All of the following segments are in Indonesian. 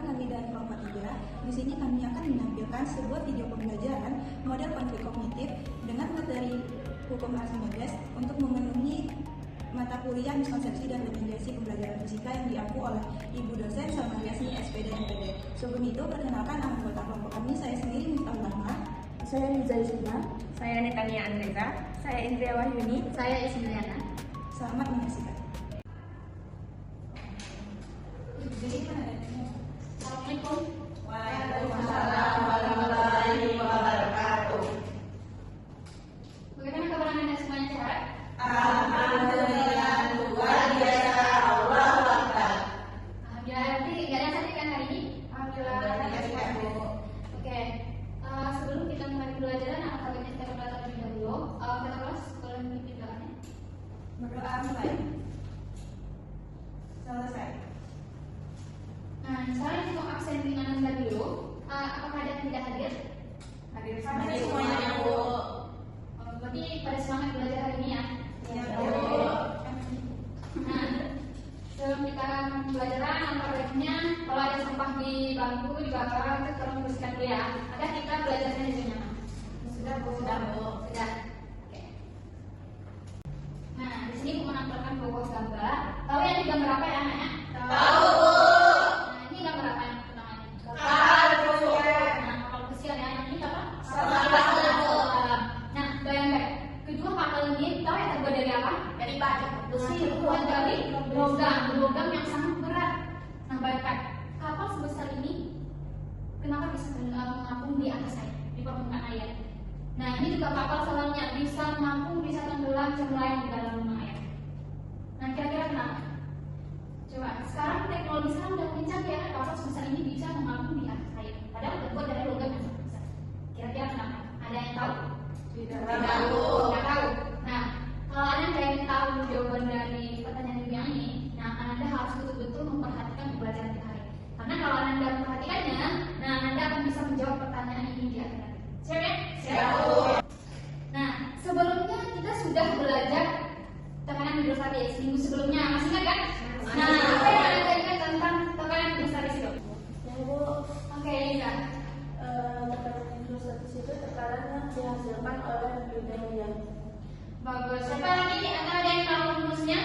kami dari kelompok 3. Di sini kami akan menampilkan sebuah video pembelajaran model konflik kognitif dengan materi hukum Archimedes untuk memenuhi mata kuliah miskonsepsi dan legitimasi pembelajaran fisika yang diampu oleh Ibu dosen Salma Yasni SPD MPD. Sebelum itu, perkenalkan anggota kelompok kami. Saya sendiri Miftahul Rahma. Saya Liza Yusma. Saya Netania Andreza. Saya Indria Wahyuni. Saya Ismiliana. Selamat menyaksikan. Assalamualaikum. Waalaikumsalam warahmatullahi wabarakatuh. Bagaimana kabar Anda semuanya sehat? Alhamdulillah, luar biasa, Allahu Akbar. Alhamdulillah, nanti nggak ada yang sakit kan hari ini? Alhamdulillah, sehat, Bu. Oke, sebelum kita mulai pembelajaran, apakah kita berdoa terlebih dahulu? Kata kelas, boleh memimpin doanya? Berdoa mulai. Selesai. Nah, misalnya untuk absen ringan Anda dulu, apakah ada yang tidak hadir? Hadir Hadir semuanya, Bu. Berarti pada semangat belajar hari ini ya? Ya, Bu. Nah, sebelum kita pembelajaran, langkah baiknya kalau ada sampah di bangku, di bakar, itu tolong bersihkan dulu ya. Agar kita belajarnya lebih nyaman. Sudah, Bu. Sudah, Bu. Sudah. Oke. Nah, di sini aku menampilkan dua buah gambar. Tahu yang di gambar apa ya, anaknya? Tahu, Bu. Nah, ini gambar apa yang pertama? Kapal, Bu. Nah, kapal pesiar ya. Yang ini apa? Kapal, Bu. Nah, bayangkan. Kedua kapal ini tahu yang terbuat dari apa? Dari batu besi, Terbuat dari logam yang sangat berat. Nah, bayangkan kapal sebesar ini kenapa bisa mengapung di atas air, di permukaan air. Nah, ini juga kapal selamnya bisa mengapung, bisa tenggelam, melayang di dalam air. Nah, kira-kira kenapa? Coba, sekarang teknologi sekarang udah kencang ya, kapal sebesar ini bisa mengapung di atas air. Padahal terbuat dari logam yang sangat besar. Kira-kira kenapa? Ada yang tahu? Tidak Tahu. Nggak tahu. Nah, kalau Anda pengen tahu jawaban dari pertanyaan yang ini, nah Anda harus betul-betul memperhatikan pembelajaran kita hari. Karena kalau Anda memperhatikannya, nah Anda akan bisa menjawab pertanyaan ini di akhir. Siap ya? Siap, Bu. Nah, sebelumnya kita sudah belajar tekanan hidrostatis minggu sebelumnya, masih ingat kan? Nah, apa yang Anda ingat tentang tekanan hidrostatis itu? Ya, Bu. Oke, Lisa. Tekanan hidrostatis itu tekanan yang dihasilkan oleh media. Bagus. Siapa lagi? Ada yang tahu rumusnya?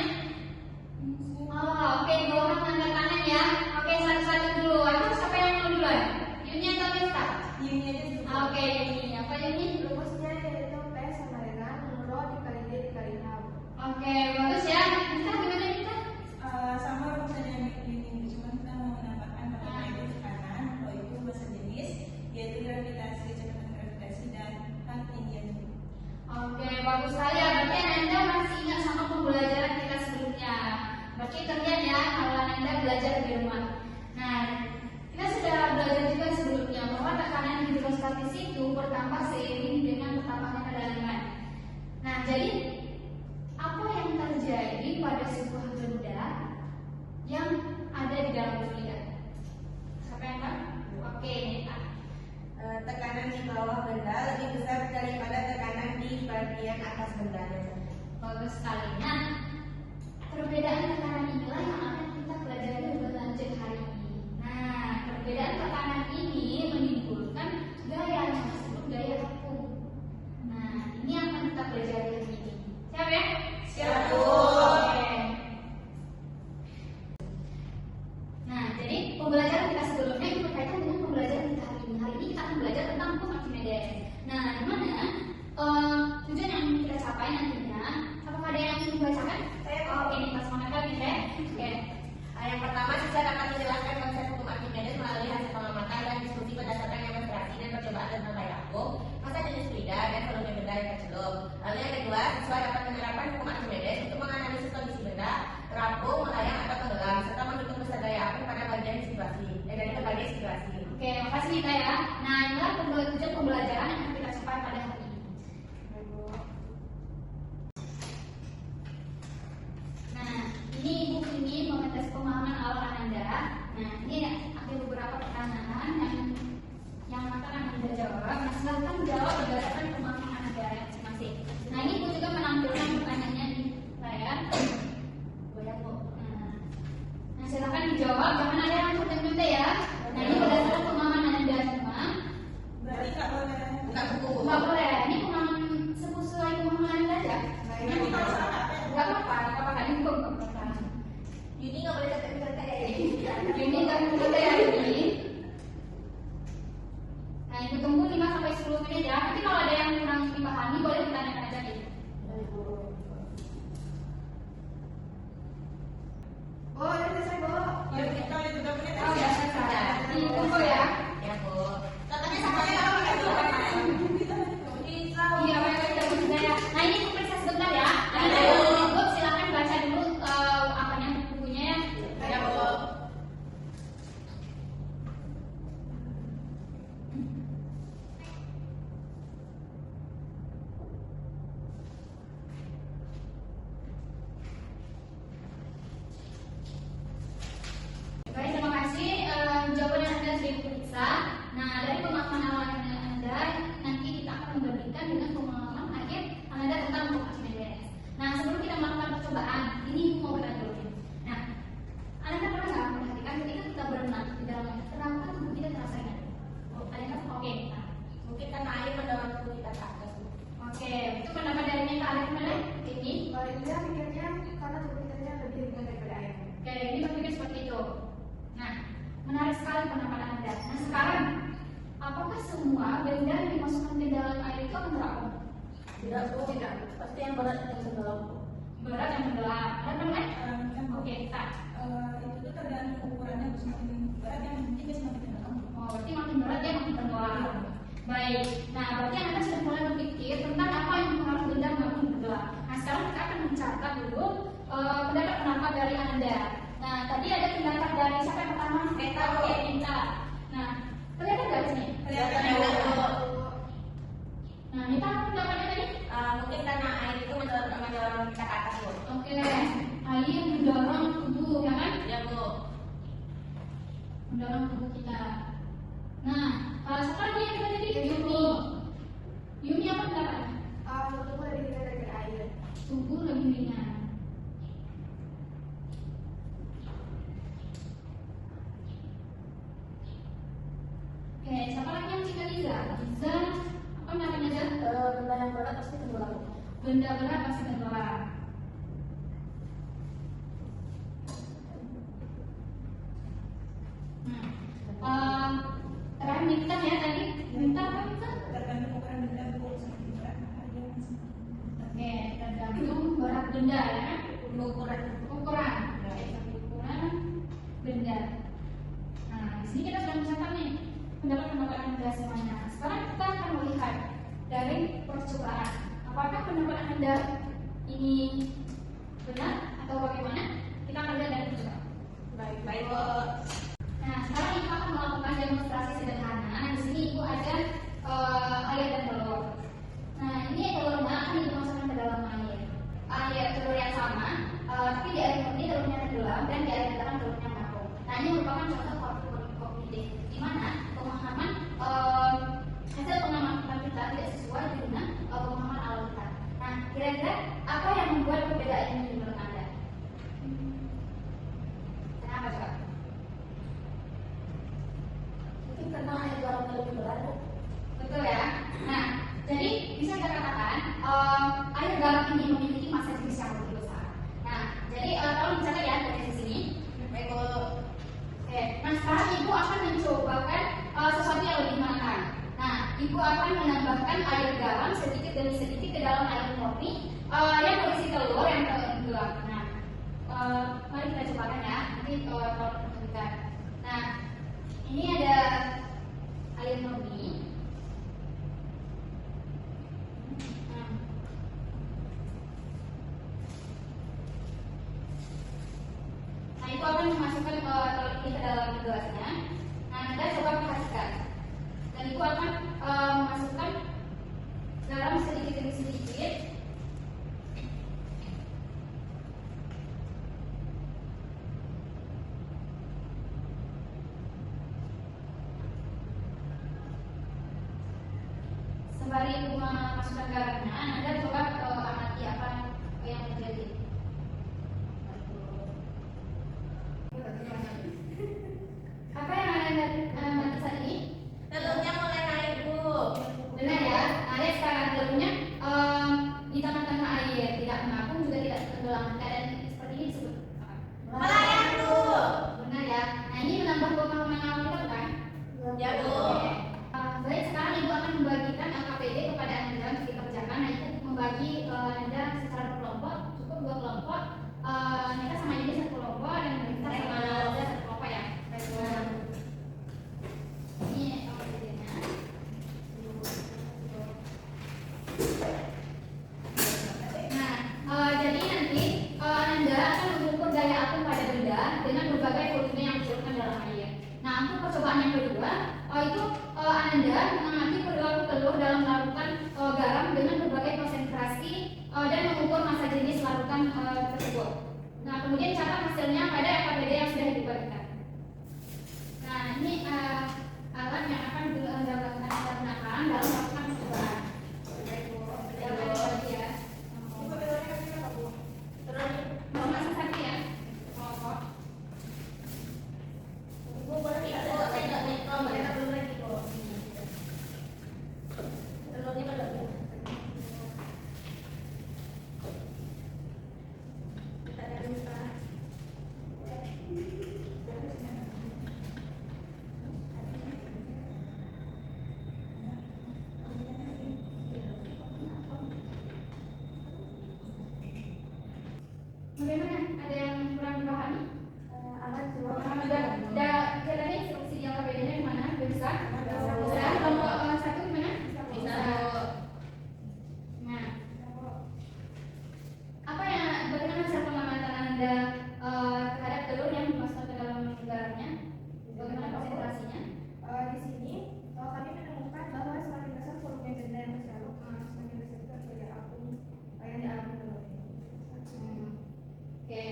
Oh, oke, di bawah tanda tangan ya. Oke, satu-satu dulu. Ayo, siapa yang mau duluan? Yuni atau Miftah? Yuni aja dulu. Oke, Yuni. Apa Yuni? Rumusnya yaitu P sama dengan Rho dikali D dikali H. Oke, bagus ya. Miftah gimana Miftah? Sama rumusnya Yuni, cuma kita mau menambahkan pertama itu tekanan, Rho itu massa jenis, yaitu gravitasi, kecepatan gravitasi dan ketinggian. Oke, bagus sekali ya. Berarti Anda masih ingat sama pembelajaran kita sebelumnya. Berarti terlihat ya kalau Anda belajar di rumah. Nah, kita sudah belajar juga sebelumnya bahwa tekanan hidrostatis itu bertambah seiring dengan bertambahnya kedalaman. Nah, jadi apa yang terjadi pada sebuah benda yang ada di dalam fluida? Siapa yang tahu? Oke, Neta. Tekanan di bawah benda lebih besar daripada tekanan di bagian atas bendanya. Bagus sekali. Nah, perbedaan tekanan inilah yang akan kita pelajari lebih lanjut hari ini. Nah, perbedaan tekanan ini menimbulkan gaya yang disebut gaya apung. Nah, ini yang akan kita pelajari hari ini. Siap ya? Siap, Bu. Oke. Nah, jadi pembelajaran kita sebelumnya itu berkaitan dengan pembelajaran kita hari ini. Hari ini kita akan belajar tentang hukum Archimedes. Nah, di mana tujuan yang ingin kita capai nantinya? Apakah ada yang ingin membacakan? Oke, kita semangat lagi ya. Oke. Yang pertama, siswa dapat menjelaskan konsep hukum Archimedes melalui hasil pengamatan dan diskusi berdasarkan demonstrasi dan percobaan tentang gaya apung, massa jenis fluida, dan volume benda yang tercelup. Lalu yang kedua, siswa dapat menerapkan hukum Archimedes untuk menganalisis kondisi benda, terapung, melayang, atau tenggelam, serta menghitung besar gaya apung pada bagian situasi, dari berbagai situasi. Oke, makasih Nita ya. Nah, inilah tujuan pembelajaran yang akan kita capai pada hari ini. pendapat Anda. Nah sekarang, apakah semua benda yang dimasukkan ke dalam air itu akan terapung? Tidak, Bu. Tidak. Pasti yang berat yang tenggelam. Berat yang tenggelam. Ada teman? Oke, tak. Itu tuh tergantung ukurannya, Bu. Semakin berat yang penting dia semakin tenggelam. Oh, berarti makin berat dia makin tenggelam. Baik. Nah, berarti Anda sudah mulai berpikir tentang apa yang mempengaruhi benda makin tenggelam. Nah, sekarang kita akan mencatat dulu pendapat dari Anda. Nah, tadi ada pendapat dari siapa yang pertama? Meta. Oke, Meta. Nah, kelihatan nggak di sini? Kelihatan ya, Bu. Nah, Meta apa pendapatnya tadi? Mungkin karena air itu mendorong kita ke atas, Bu. Oke, air mendorong tubuh, ya kan? Ya, Bu. Mendorong tubuh kita. Nah, siapa lagi yang kita tadi? Yumi. Yumi apa pendapatnya? Tubuh lebih ringan dari air. Tubuh lebih ringan. Oke, siapa lagi yang cita Liza? Liza, apa namanya Liza? Benda yang berat pasti tenggelam. Benda berat pasti tenggelam. Terakhir minta ya tadi. Minta apa minta? Tergantung ukuran benda, Bu. Semakin berat maka dia akan semakin tenggelam. Oke, tergantung berat benda ya. Ukuran. Ukuran. Oke, ukuran benda. Nah, di sini kita sudah mencatat nih pendapat-pendapat Anda semuanya. Sekarang kita akan melihat dari percobaan. Apakah pendapat Anda ini benar atau bagaimana? Kita akan lihat dari percobaan. Baik, Bu. Nah, sekarang Ibu akan melakukan demonstrasi sederhana. Nah, di sini Ibu ada air dan telur. Nah, ini telurnya akan dimasukkan ke dalam air. Air telur yang sama, tapi di air murni telurnya tenggelam dan di air garam telurnya mengapung. Nah, ini merupakan contoh konflik kognitif di mana pemahaman hasil pengamatan kita tidak sesuai dengan pemahaman awal kita. Nah, kira-kira apa yang membuat perbedaan ini menurut Anda? Kenapa coba? Mungkin karena air garamnya lebih berat. Betul ya. Nah, jadi bisa kita katakan air garam ini memiliki massa jenis yang lebih besar. Nah, jadi tolong dicatat ya dari sini. Baik, Bu. Oke. Nah, sekarang Ibu akan mencobakan sesuatu yang lebih menekan. Nah, Ibu akan menambahkan air garam sedikit demi sedikit ke dalam air murni yang berisi telur yang tenggelam. Nah, mari kita cobakan ya. Nanti tolong perhatikan. Nah, ini ada air murni. Nah, itu akan memasukkan telur ini ke dalam gelasnya. Nah, kita coba perhatikan. Dan itu akan memasukkan garam sedikit demi sedikit. Sembari Ibu memasukkan garamnya, Anda coba amati apa yang terjadi. Apa yang Anda amati saat ini? Telurnya mulai naik, Bu. Benar ya. Nah, lihat sekarang telurnya di tengah-tengah air, tidak mengapung juga tidak tenggelam. Keadaan seperti ini disebut apa? Melayang, Bu. Benar ya. Nah, ini menambah pemahaman awal kita bukan? Ya, Bu. Oke. Baik, sekarang Ibu akan membagikan KPD kepada Anda untuk dikerjakan. Nah, itu membagi Anda secara berkelompok, cukup 2 kelompok. Kita sama jenis satu kelompok dan kita sama Anda satu kelompok ya. Ini KPD-nya. Nah, jadi nanti Anda akan mengukur daya apung pada benda dengan berbagai volume yang dimasukkan dalam air. Nah, untuk percobaan yang kedua, itu Anda mengamati perilaku telur dalam larutan garam dengan berbagai konsentrasi dan mengukur massa jenis larutan tersebut. Nah, kemudian catat hasilnya pada KPD yang sudah dibagikan. Nah, ini alat yang akan Anda gunakan dalam melakukan percobaan. Jangan dibagi ya. Mau masuk satu ya? Kelompok. Bu, boleh tidak? Bu, saya nggak mikro, mereka belum lagi, Bu. Bisa? Bisa. Kelompok satu gimana? Bisa. Nah, bagaimana hasil pengamatan Anda terhadap telur yang dimasukkan ke dalam garamnya? Bagaimana konsentrasinya? Di sini kami menemukan bahwa semakin besar volume benda yang terserap, semakin besar juga gaya akum yang dialami telur ini. Oke.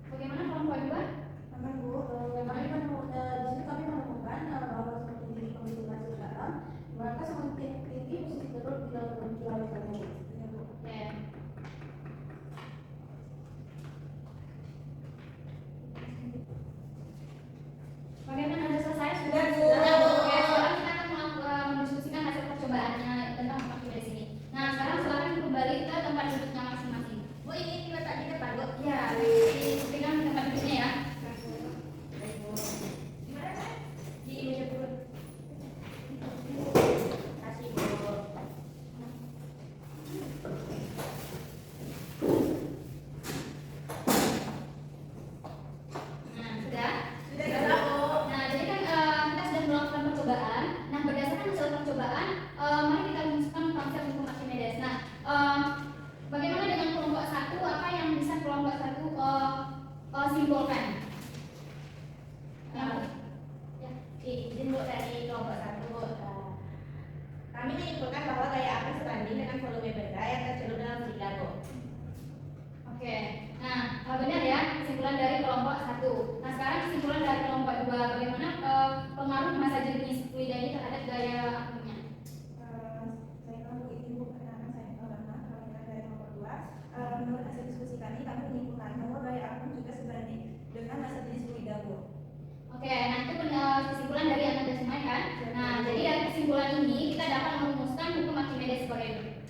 Bagaimana kelompok dua? Aman Bu, kami menemukan bahwa semakin tinggi konsentrasi garam, maka semakin tinggi posisi telur di dalam penjualan garam. Oke. Bagaimana Anda selesai? Sudah, Bu. Sudah, Bu. Oke, sekarang kita akan mendiskusikan hasil percobaannya tentang pemakai di sini. Nah, sekarang silakan kembali ke tempat duduknya masing-masing. Bu, ini letak di depan, Bu. Ya, diberikan tempat duduknya ya. Gimana, Pak? Di meja dulu. Kasih, Bu. Nah, sudah? Sudah, Bu. Nah, jadi kan kita sudah melakukan percobaan. Nah, berdasarkan hasil percobaan, mari kita rumuskan konsep hukum Archimedes. Nah, bagaimana dengan kelompok satu? Apa yang bisa kelompok satu simpulkan? Ya, izin Bu dari kelompok satu. Kami menyimpulkan bahwa gaya api sebanding dengan volume benda yang tercelup dalam silinder, Bu. Oke. Nah, benar ya kesimpulan dari kelompok satu. Nah, sekarang kesimpulan dari kelompok dua. Bagaimana pengaruh massa jenis fluida ini terhadap gaya apinya? Saya tahu ini Bu karena saya tahu dari nomor 2. Menurut hasil diskusi kami menyimpulkan bahwa gaya akum juga sebanding dengan massa jenis fluida Bu. Oke, nah itu kesimpulan dari yang Anda semua kan? Nah, jadi dari kesimpulan ini kita dapat merumuskan hukum Archimedes sebagai berikut.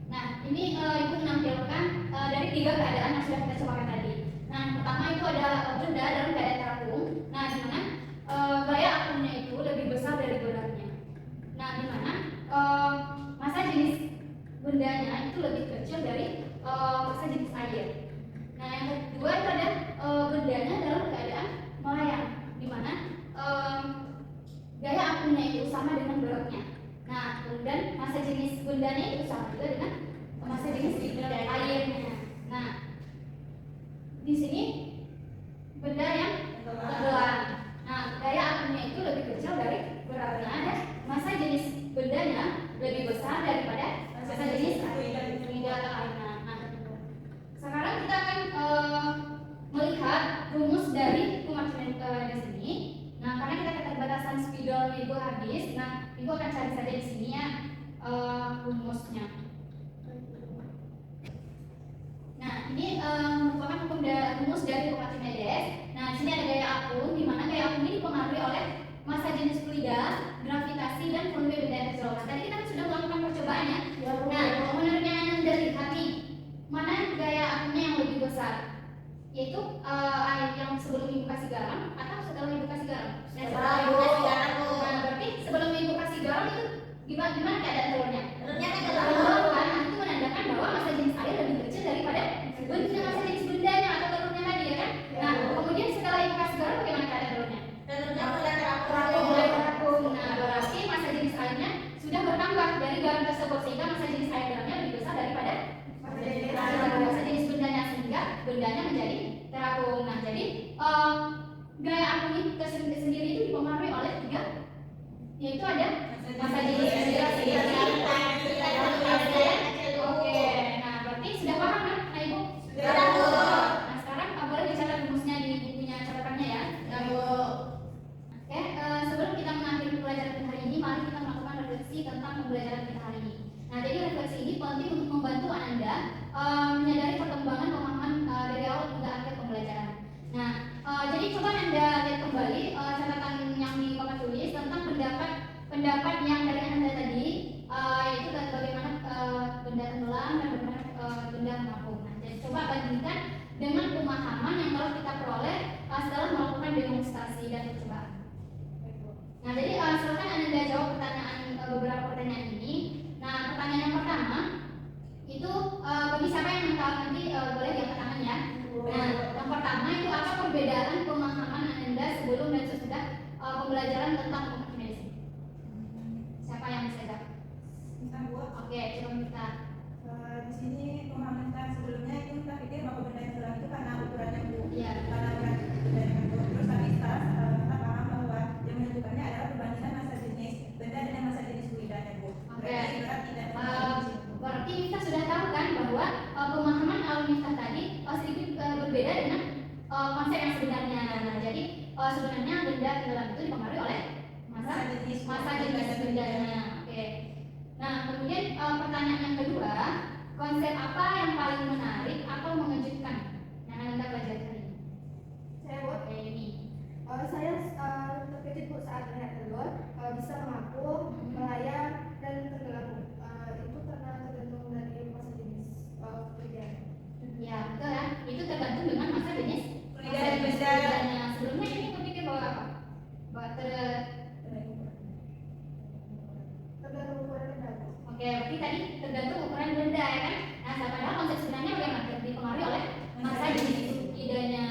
Nah, ini Ibu menampilkan dari 3 keadaan yang sudah kita cobakan tadi. Nah, yang pertama itu ada benda dalam keadaan terapung. Nah, di mana gaya akumnya itu lebih besar dari beratnya. Nah, di mana massa jenis bendanya itu lebih kecil dari massa jenis air. Nah, yang kedua itu ada bendanya dalam keadaan melayang, di mana gaya akumnya itu sama dengan beratnya. Nah, kemudian massa jenis bendanya itu sama juga dengan massa jenis airnya. Nah, di sini benda yang tenggelam. Nah, gaya akumnya itu lebih kecil dari beratnya, dan massa jenis bendanya lebih besar daripada massa jenis fluida atau airnya. Nah, sekarang kita akan melihat rumus dari hukum Archimedes ini. Nah, karena kita keterbatasan spidol Ibu habis, nah Ibu akan cari saja di sini ya rumusnya. Nah, ini merupakan rumus dari hukum Archimedes. Nah, di sini ada gaya akum, di mana gaya akum ini dipengaruhi oleh massa jenis fluida, gravitasi, dan volume benda yang terjauh. Nah, tadi kita sudah melakukan percobaannya. Nah, menurut yang Anda lihat nih, mana gaya akumnya yang lebih besar? Yaitu air yang sebelum Ibu kasih garam atau setelah Ibu kasih garam? Setelah Ibu kasih garam, Bu. Nah, berarti sebelum Ibu kasih garam itu gimana keadaan telurnya? Telurnya kan Telur kan, itu menandakan bahwa massa jenis air lebih kecil daripada massa jenis bendanya atau telurnya tadi ya kan? Nah, kemudian setelah Ibu kasih garam bagaimana keadaan telurnya? telurnya mulai Mulai terapung. Nah, berarti massa jenis airnya sudah bertambah dari garam tersebut, sehingga massa jenis air garamnya lebih besar daripada massa jenis bendanya, sehingga bendanya menjadi terapung. Nah, jadi gaya akum ini sendiri itu dipengaruhi oleh 3, yaitu ada massa jenis Oke, nah berarti sudah paham kan? Nah, Ibu? Sudah, Bu. Nah, sekarang boleh dicatat rumusnya di bukunya catatannya ya. Ya, Bu. Oke, sebelum kita mengakhiri pelajaran kita hari ini, mari kita melakukan refleksi tentang pembelajaran kita hari ini. Nah, jadi refleksi ini penting untuk membantu Anda menyadari perkembangan pemahaman dari awal hingga akhir pembelajaran. Nah, jadi coba Anda lihat kembali catatan yang di papan tulis tentang pendapat yang dari Anda tadi, yaitu bagaimana benda tenggelam dan bagaimana benda mengapung. Nah, jadi coba bandingkan dengan pemahaman yang telah kita peroleh setelah melakukan demonstrasi dan percobaan. Nah, jadi silakan Anda jawab beberapa pertanyaan ini. Nah, pertanyaan yang pertama itu bagi siapa yang menjawab nanti boleh diangkat tangan ya. Nah, yang pertama itu apa perbedaan pemahaman Anda sebelum dan sesudah pembelajaran tentang hukum Archimedes? Siapa yang bisa jawab? Bisa Bu. Oke, coba kita. Di sini pemahaman kita sebelumnya itu kita pikir bahwa benda yang hilang itu karena ukurannya Bu. Iya. Karena ukuran benda yang Bu. Terus tadi kita paham bahwa yang menentukannya adalah perbandingan massa jenis benda dengan massa jenis fluidanya Bu. Oke. Berarti berat tidak Berarti kita sudah tahu kan bahwa pemahaman Al-Miftah tadi sedikit berbeda dengan konsep yang sebenarnya. Nah, jadi sebenarnya benda tenggelam itu dipengaruhi oleh massa jenis bendanya. Oke. Nah, kemudian pertanyaan yang kedua, konsep apa yang paling menarik atau mengejutkan yang Anda pelajari hari ini? Saya buat Oke, ini. saya terkejut Bu saat melihat telur bisa mengapung, melayang dan tenggelam. Itu karena tergantung dari massa jenis kerjaan. Ya, betul ya. Itu tergantung dengan massa jenis benda. bendanya. Sebelumnya ini berpikir bahwa apa? Bahwa Tergantung ukuran benda. Oke, berarti tadi tergantung ukuran benda ya kan? Nah, padahal konsep sebenarnya bagaimana? Dipengaruhi oleh massa jenis idenya.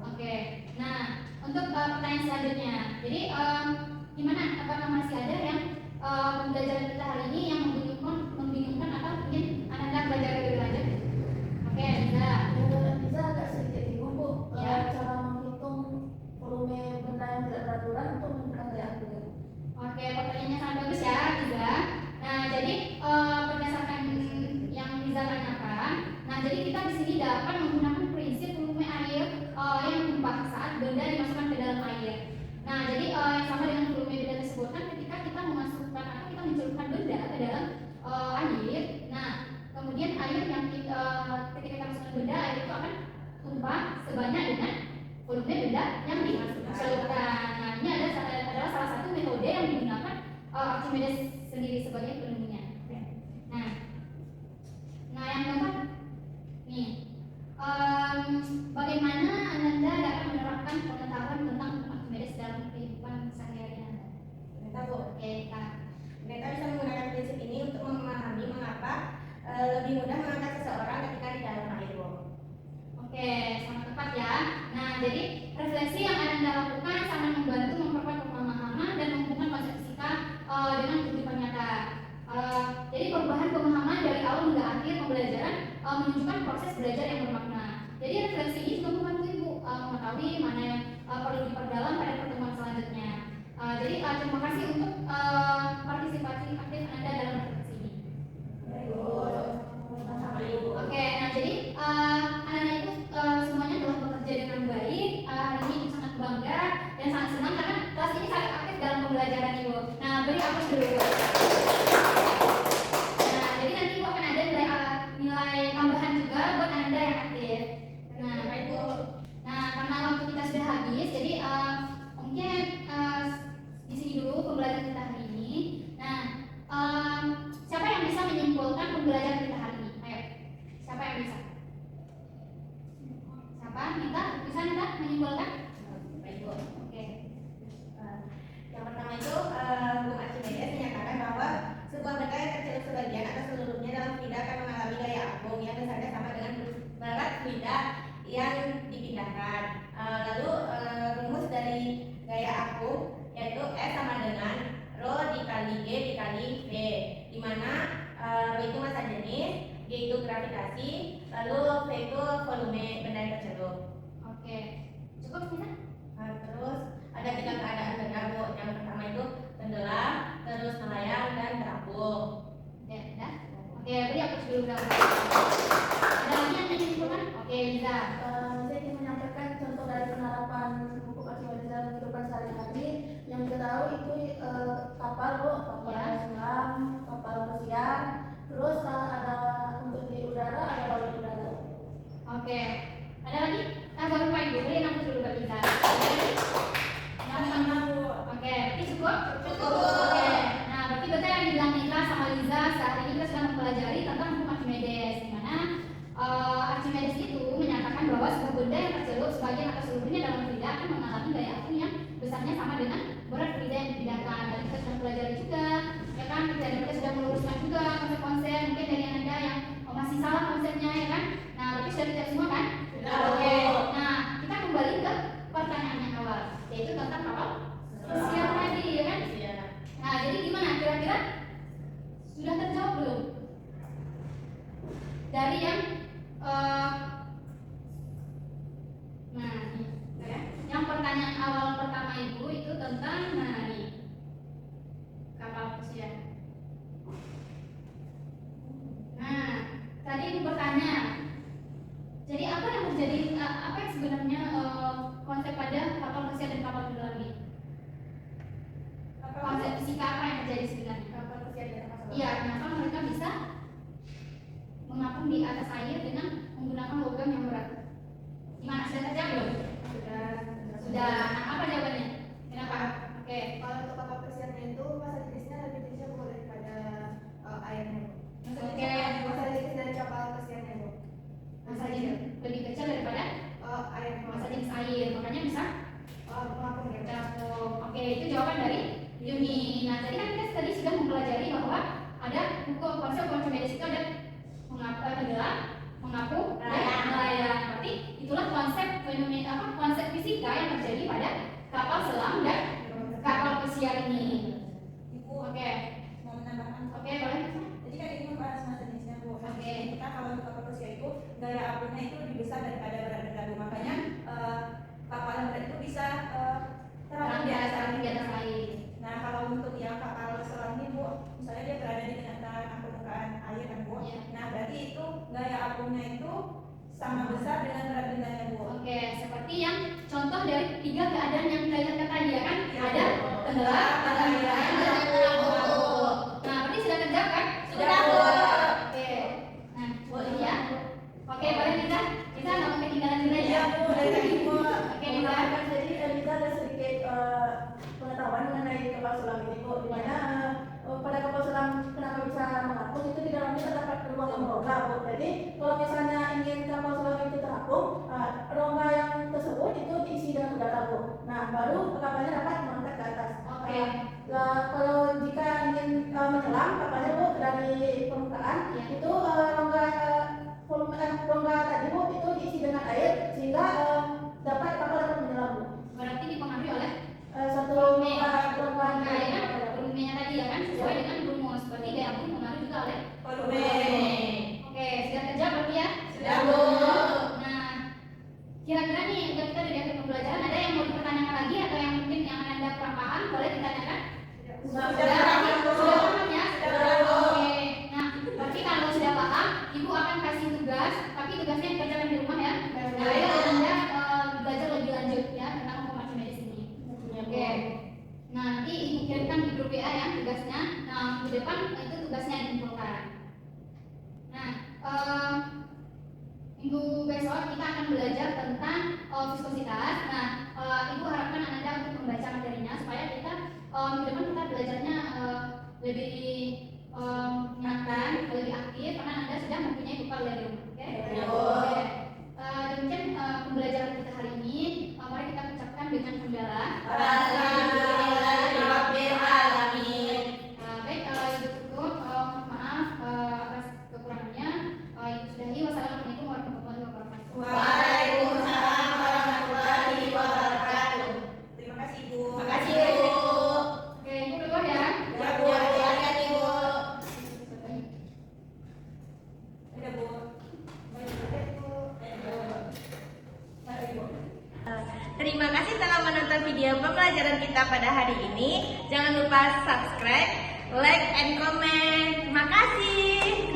Oke. Nah, untuk pertanyaan selanjutnya. Jadi gimana? Apakah masih ada yang pembelajaran kita hari ini yang membingungkan atau mungkin Anda belajar lebih lanjut? Oke, bisa. Bisa agak sedikit bingung Bu, Ya. cara menghitung volume benda yang tidak beraturan untuk menentukan gaya akurat. Oke, pertanyaannya sangat bagus ya, Riza. Nah, jadi berdasarkan yang Riza tanyakan, nah jadi kita di sini dapat menggunakan prinsip volume air yang tumpah saat benda dimasukkan ke dalam air. Nah, jadi yang sama dengan volume benda tersebut kan ketika kita memasukkan atau kita mencelupkan benda ke dalam air, nah kemudian air yang ketika kita masukkan benda, air itu akan tumpah sebanyak dengan volume benda yang dicelupkan. Nah, ini adalah salah satu metode yang digunakan Archimedes sendiri sebagai penentunya. Nah, yang keempat, nih, bagaimana Anda dapat menerapkan pengetahuan tentang Archimedes dalam kehidupan sehari-hari Anda? Kita Bu. Oke, kita. Kita bisa menggunakan prinsip ini untuk memahami mengapa lebih mudah mengangkat seseorang ketika di dalam air Bu. Oke, sangat tepat ya. Nah, jadi refleksi yang Anda lakukan sangat membantu memperkuat pemahaman dan menghubungkan konsep fisika dengan kehidupan nyata. Jadi perubahan pemahaman dari awal hingga akhir pembelajaran menunjukkan proses belajar yang bermakna. Jadi refleksi ini juga membantu Ibu mengetahui mana yang perlu diperdalam pada pertemuan selanjutnya. Jadi terima kasih untuk partisipasi aktif Anda dalam refleksi ini. Oke, nah jadi anak-anak itu semuanya telah bekerja dengan baik. Hari ini Ibu sangat bangga dan sangat senang karena kelas ini sangat aktif dalam pembelajaran Ibu. Nah, beri aplaus dulu. Nah, jadi nanti Ibu akan ada nilai tambahan juga buat Anda yang aktif. Nah, Ibu. Nah, karena waktu kita sudah habis, jadi mungkin di sini dulu pembelajaran kita hari ini. Nah, siapa yang bisa menyimpulkan pembelajaran kita hari ini? Ayo, siapa yang bisa? Siapa? Nita? Bisa Nita menyimpulkan? Baik Bu. Oke. Yang pertama itu hukum Archimedes menyatakan bahwa sebuah benda yang tercelup sebagian atau seluruhnya dalam fluida akan mengalami gaya apung yang besarnya sama dengan berat fluida yang dipindahkan. Lalu rumus dari gaya apung yaitu S sama dengan Rho dikali G dikali V, di mana Rho itu massa jenis, G itu gravitasi, lalu V itu volume benda yang tercelup. Oke. Cukup Nita? Terus ada 3 keadaan benda Bu. Yang pertama itu tenggelam, terus melayang dan terapung. Oke, udah. Oke, beri aplaus dulu berapa. Ada lagi yang ingin menyimpulkan? Oke, Liza. Saya ingin menyampaikan contoh dari penerapan buku Archimedes dalam kehidupan sehari-hari. Yang kita tahu itu kapal Bu, kapal Ya. selam, kapal pesiar. Terus ada untuk di udara ada balon udara. Oke. Ada lagi? Baru Pak Ibu, beri aplaus dulu buat Liza. Oke, ini cukup? Cukup. Oke. Nah, berarti betul yang dibilang Nita sama Liza, saat ini kita sedang mempelajari tentang hukum Archimedes, di mana Archimedes itu menyatakan bahwa sebuah benda yang tercelup sebagian atau seluruhnya dalam fluida akan mengalami gaya apung yang besarnya sama dengan berat fluida yang dipindahkan. Tadi kita sudah pelajari juga, ya kan? Kita sudah meluruskan juga konsep-konsep mungkin dari Anda yang masih salah konsepnya, ya kan? Nah, berarti sudah dicari semua kan? Sudah. Oke. Nah, kita kembali ke pertanyaan yang awal, yaitu tentang kapal itu jawaban dari Yuni. Nah, tadi kan kita tadi sudah mempelajari bahwa ada konsep medis itu ada tenggelam, mengapung, dan melayang. Berarti itulah konsep fenomena konsep fisika yang terjadi pada kapal selam dan kapal pesiar ini. Ibu, Oke, mau menambahkan? oke, boleh. Jadi kan ini membahas masa jenisnya Bu. Oke. Kita kalau untuk kapal pesiar itu gaya apungnya itu lebih besar daripada berat benda. Makanya kapal yang berat itu bisa terbang di atas air. Nah, kalau untuk yang kapal selam ini Bu, misalnya dia berada di tengah permukaan air kan Bu. Iya. Nah, berarti itu gaya apungnya itu sama besar dengan berat bendanya Bu. Oke, seperti yang contoh dari 3 keadaan yang kita lihat tadi ya kan? Ya, Ada tenggelam, ada melayang, dan mengapung. Nah, berarti sudah terjawab kan? Sudah, Bu. Oke. Nah, boleh ya. Oke, boleh kita nggak mau ketinggalan juga ya. Iya Bu, dari tadi Bu. Oke, Nita. Jadi kita ada sedikit pengetahuan mengenai kapal selam ini Bu, di mana pada kapal selam kenapa bisa mengapung itu di dalamnya terdapat ruang yang berongga Bu. Jadi kalau misalnya ingin kapal selam itu terapung, rongga yang tersebut itu diisi dengan udara Bu. Nah baru kapalnya dapat mengangkat ke atas. Oke. Kalau jika ingin menyelam kapalnya Bu dari permukaan, Ya. itu rongga tadi Bu itu diisi dengan air sehingga kapal dapat menyelam Bu. Berarti dipengaruhi oleh Satu volume perempuan ya kan? Volumenya tadi ya kan? Sesuai dengan rumus. Berarti gaya apung dipengaruhi juga oleh Volume. Oke, sudah terjawab berarti ya? Sudah, Bu. Nah, kira-kira nih udah kita di akhir pembelajaran ada yang mau dipertanyakan lagi atau yang mungkin yang Anda kurang paham boleh ditanyakan? Sudah. Sudah paham ya? Sudah, Bu. Oke. Nah, berarti kalau sudah paham, Ibu akan kasih tugas, tapi tugasnya dikerjakan di rumah ya. Supaya Anda belajar lebih lanjut ya tentang informasi medis ini. Oke. Nah, nanti Ibu kirimkan di grup WA ya tugasnya. Nah, di depan itu tugasnya dikumpulkan. Nah, minggu besok kita akan belajar tentang viskositas. Nah, Ibu harapkan Anda untuk membaca materinya supaya kita minggu depan kita belajarnya lebih menyenangkan, lebih aktif karena Anda sudah mempunyai bekal dari rumah. Oke? Oke. Demikian pembelajaran kita hari ini. Mari kita ucapkan dengan hamdalah. Alhamdulillahirabbil alamin. Baik, Ibu cukup. Maaf atas kekurangannya. Ibu sudahi. Wassalamualaikum warahmatullahi wabarakatuh. Waalaikumsalam warahmatullahi wabarakatuh. Terima kasih Bu. Makasih, Bu. Oke, Ibu dulu ya. Ya Bu. Silakan, Ibu. Ada Bu. Baik Bu. Mari Bu. Terima kasih telah menonton video pembelajaran kita pada hari ini. Jangan lupa subscribe, like, and comment. Terima kasih.